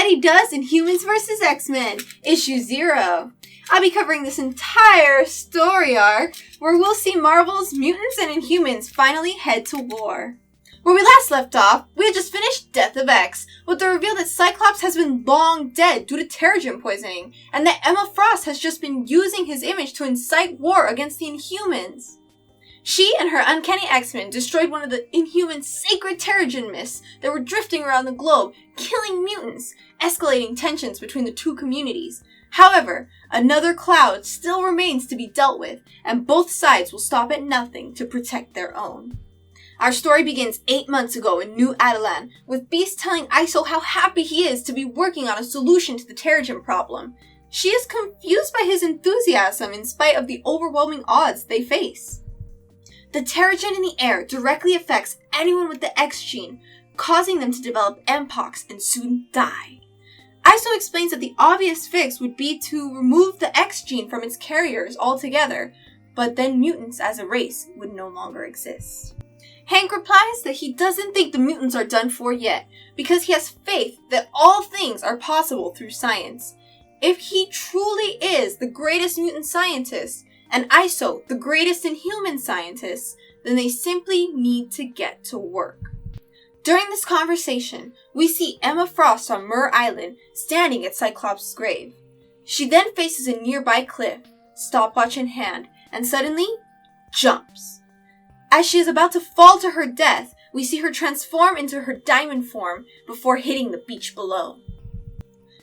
Letty does Inhumans vs. X-Men, issue 0. I'll be covering this entire story arc where we'll see Marvel's mutants and Inhumans finally head to war. Where we last left off, we had just finished Death of X, with the reveal that Cyclops has been long dead due to Terrigen poisoning, and that Emma Frost has just been using his image to incite war against the Inhumans. She and her uncanny X-Men destroyed one of the Inhumans' sacred Terrigen myths that were drifting around the globe, killing mutants, escalating tensions between the two communities. However, another cloud still remains to be dealt with, and both sides will stop at nothing to protect their own. Our story begins 8 months ago in New Adelan, with Beast telling Iso how happy he is to be working on a solution to the Terrigen problem. She is confused by his enthusiasm in spite of the overwhelming odds they face. The Terrigen in the air directly affects anyone with the X gene, causing them to develop Mpox and soon die. Iso explains that the obvious fix would be to remove the X gene from its carriers altogether, but then mutants as a race would no longer exist. Hank replies that he doesn't think the mutants are done for yet, because he has faith that all things are possible through science. If he truly is the greatest mutant scientist, and Iso the greatest Inhuman scientist, then they simply need to get to work. During this conversation, we see Emma Frost on Mur Island, standing at Cyclops' grave. She then faces a nearby cliff, stopwatch in hand, and suddenly jumps. As she is about to fall to her death, we see her transform into her diamond form before hitting the beach below.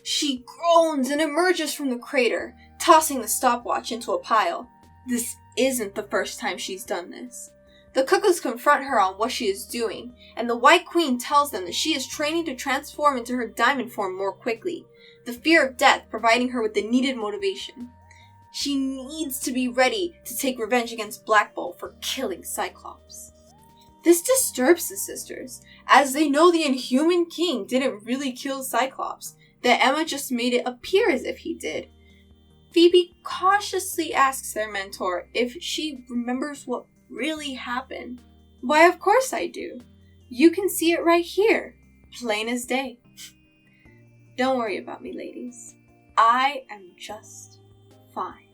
She groans and emerges from the crater, tossing the stopwatch into a pile. This isn't the first time she's done this. The Cuckoos confront her on what she is doing, and the White Queen tells them that she is training to transform into her diamond form more quickly, the fear of death providing her with the needed motivation. She needs to be ready to take revenge against Black Bolt for killing Cyclops. This disturbs the sisters, as they know the Inhuman King didn't really kill Cyclops, that Emma just made it appear as if he did. Phoebe cautiously asks their mentor if she remembers what really happened. Why, of course I do. You can see it right here, plain as day. Don't worry about me, ladies. I am just fine.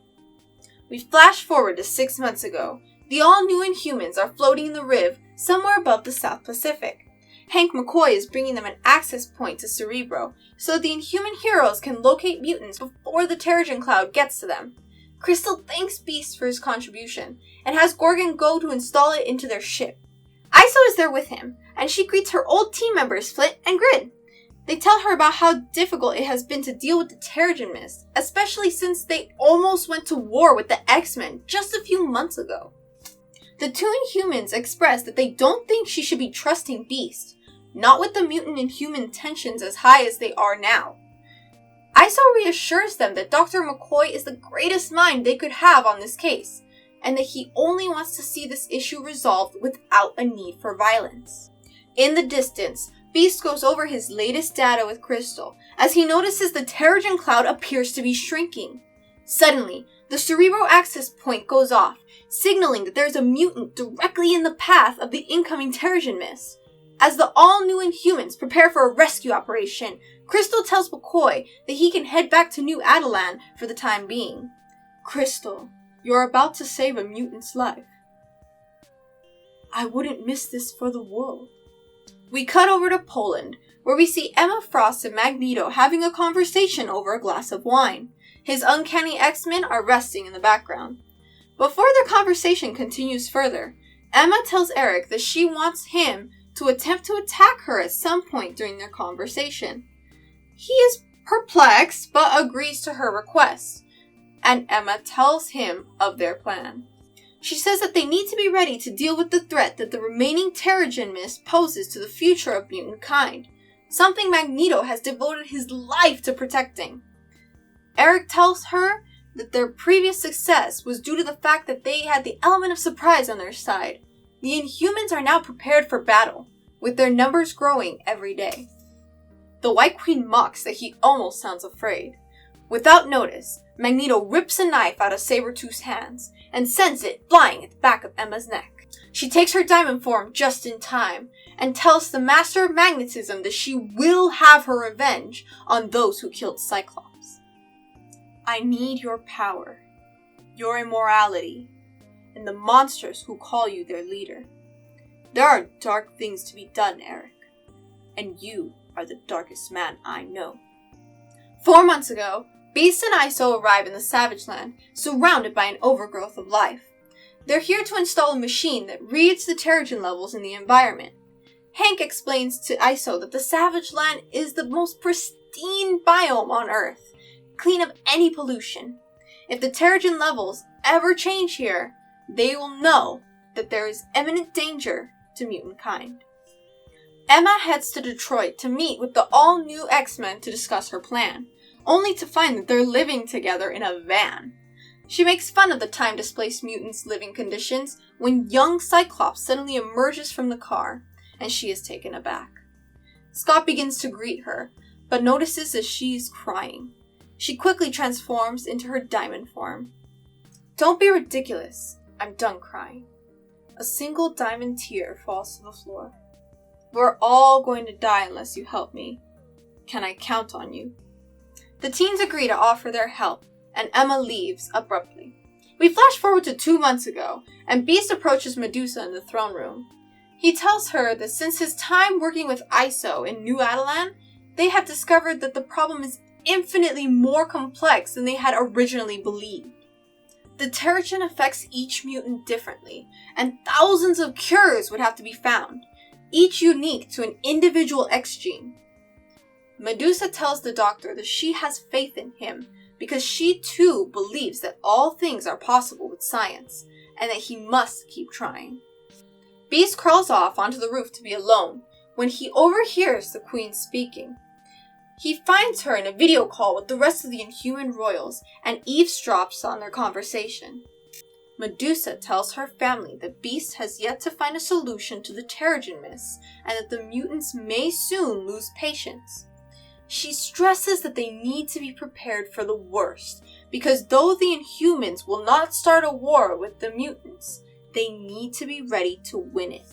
We flash forward to 6 months ago. The all-new Inhumans are floating in the Riv somewhere above the South Pacific. Hank McCoy is bringing them an access point to Cerebro, so the Inhuman heroes can locate mutants before the Terrigen cloud gets to them. Crystal thanks Beast for his contribution, and has Gorgon go to install it into their ship. Iso is there with him, and she greets her old team members Flit and Grid. They tell her about how difficult it has been to deal with the Terrigen mist, especially since they almost went to war with the X-Men just a few months ago. The two Inhumans express that they don't think she should be trusting Beast, not with the mutant and human tensions as high as they are now. Iso reassures them that Dr. McCoy is the greatest mind they could have on this case, and that he only wants to see this issue resolved without a need for violence. In the distance, Beast goes over his latest data with Crystal, as he notices the Terrigen cloud appears to be shrinking. Suddenly, the Cerebro access point goes off, signaling that there is a mutant directly in the path of the incoming Terrigen mist. As the all-new Inhumans prepare for a rescue operation, Crystal tells McCoy that he can head back to New Adelan for the time being. Crystal, you're about to save a mutant's life. I wouldn't miss this for the world. We cut over to Poland, where we see Emma Frost and Magneto having a conversation over a glass of wine. His uncanny X-Men are resting in the background. Before their conversation continues further, Emma tells Eric that she wants him to attempt to attack her at some point during their conversation. He is perplexed, but agrees to her request, and Emma tells him of their plan. She says that they need to be ready to deal with the threat that the remaining Terrigen mist poses to the future of mutant kind, something Magneto has devoted his life to protecting. Eric tells her that their previous success was due to the fact that they had the element of surprise on their side. The Inhumans are now prepared for battle, with their numbers growing every day. The White Queen mocks that he almost sounds afraid. Without notice, Magneto rips a knife out of Sabretooth's hands and sends it flying at the back of Emma's neck. She takes her diamond form just in time, and tells the Master of Magnetism that she will have her revenge on those who killed Cyclops. I need your power, your immorality, and the monsters who call you their leader. There are dark things to be done, Eric, and you are the darkest man I know. 4 months ago, Beast and Iso arrive in the Savage Land, surrounded by an overgrowth of life. They're here to install a machine that reads the Terrigen levels in the environment. Hank explains to Iso that the Savage Land is the most pristine biome on Earth, clean of any pollution. If the Terrigen levels ever change here, they will know that there is imminent danger to mutant kind. Emma heads to Detroit to meet with the all-new X-Men to discuss her plan, only to find that they're living together in a van. She makes fun of the time-displaced mutants' living conditions when young Cyclops suddenly emerges from the car, and she is taken aback. Scott begins to greet her, but notices that she is crying. She quickly transforms into her diamond form. Don't be ridiculous. I'm done crying. A single diamond tear falls to the floor. We're all going to die unless you help me. Can I count on you? The teens agree to offer their help, and Emma leaves abruptly. We flash forward to 2 months ago, and Beast approaches Medusa in the throne room. He tells her that since his time working with Iso in New Adelan, they have discovered that the problem is infinitely more complex than they had originally believed. The Terrigen affects each mutant differently, and thousands of cures would have to be found, each unique to an individual X gene. Medusa tells the doctor that she has faith in him because she too believes that all things are possible with science, and that he must keep trying. Beast crawls off onto the roof to be alone when he overhears the Queen speaking. He finds her in a video call with the rest of the Inhuman royals and eavesdrops on their conversation. Medusa tells her family that Beast has yet to find a solution to the Terrigen myths and that the mutants may soon lose patience. She stresses that they need to be prepared for the worst, because though the Inhumans will not start a war with the mutants, they need to be ready to win it.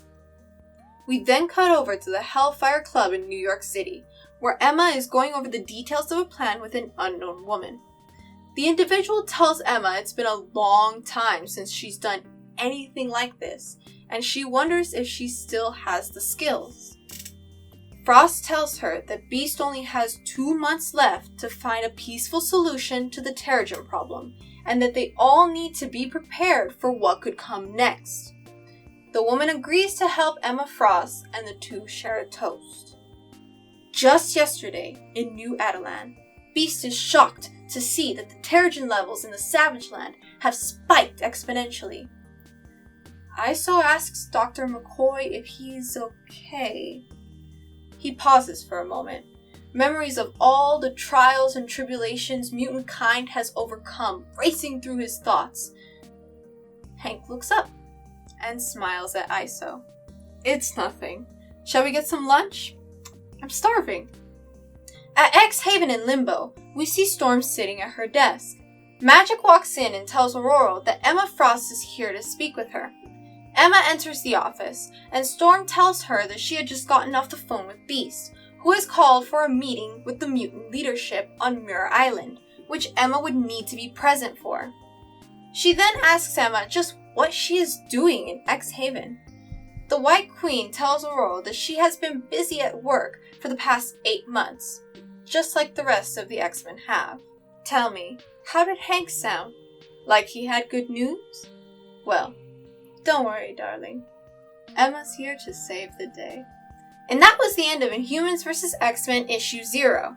We then cut over to the Hellfire Club in New York City, where Emma is going over the details of a plan with an unknown woman. The individual tells Emma it's been a long time since she's done anything like this, and she wonders if she still has the skills. Frost tells her that Beast only has 2 months left to find a peaceful solution to the Terrigen problem, and that they all need to be prepared for what could come next. The woman agrees to help Emma Frost, and the two share a toast. Just yesterday, in New Adelan, Beast is shocked to see that the Terrigen levels in the Savage Land have spiked exponentially. Iso asks Dr. McCoy if he's okay. He pauses for a moment, memories of all the trials and tribulations mutant kind has overcome racing through his thoughts. Hank looks up and smiles at Iso. It's nothing. Shall we get some lunch? I'm starving. At X Haven in Limbo, we see Storm sitting at her desk. Magic walks in and tells Aurora that Emma Frost is here to speak with her. Emma enters the office, and Storm tells her that she had just gotten off the phone with Beast, who has called for a meeting with the mutant leadership on Mirror Island, which Emma would need to be present for. She then asks Emma just what she is doing in X Haven. The White Queen tells Aurora that she has been busy at work for the past 8 months, just like the rest of the X-Men have. Tell me, how did Hank sound? Like he had good news? Well, don't worry, darling. Emma's here to save the day. And that was the end of Inhumans vs. X-Men issue 0.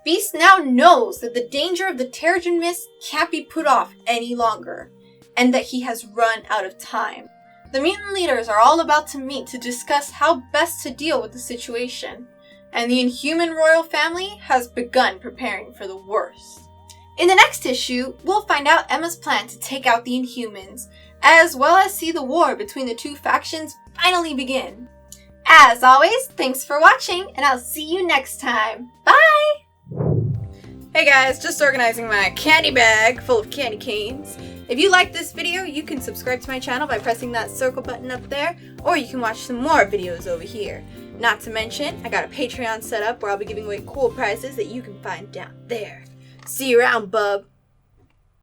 Beast now knows that the danger of the Terrigen mist can't be put off any longer, and that he has run out of time. The mutant leaders are all about to meet to discuss how best to deal with the situation, and the Inhuman royal family has begun preparing for the worst. In the next issue, we'll find out Emma's plan to take out the Inhumans, as well as see the war between the two factions finally begin. As always, thanks for watching, and I'll see you next time. Bye! Hey guys, just organizing my candy bag full of candy canes. If you like this video, you can subscribe to my channel by pressing that circle button up there, or you can watch some more videos over here. Not to mention, I got a Patreon set up where I'll be giving away cool prizes that you can find down there. See you around, bub!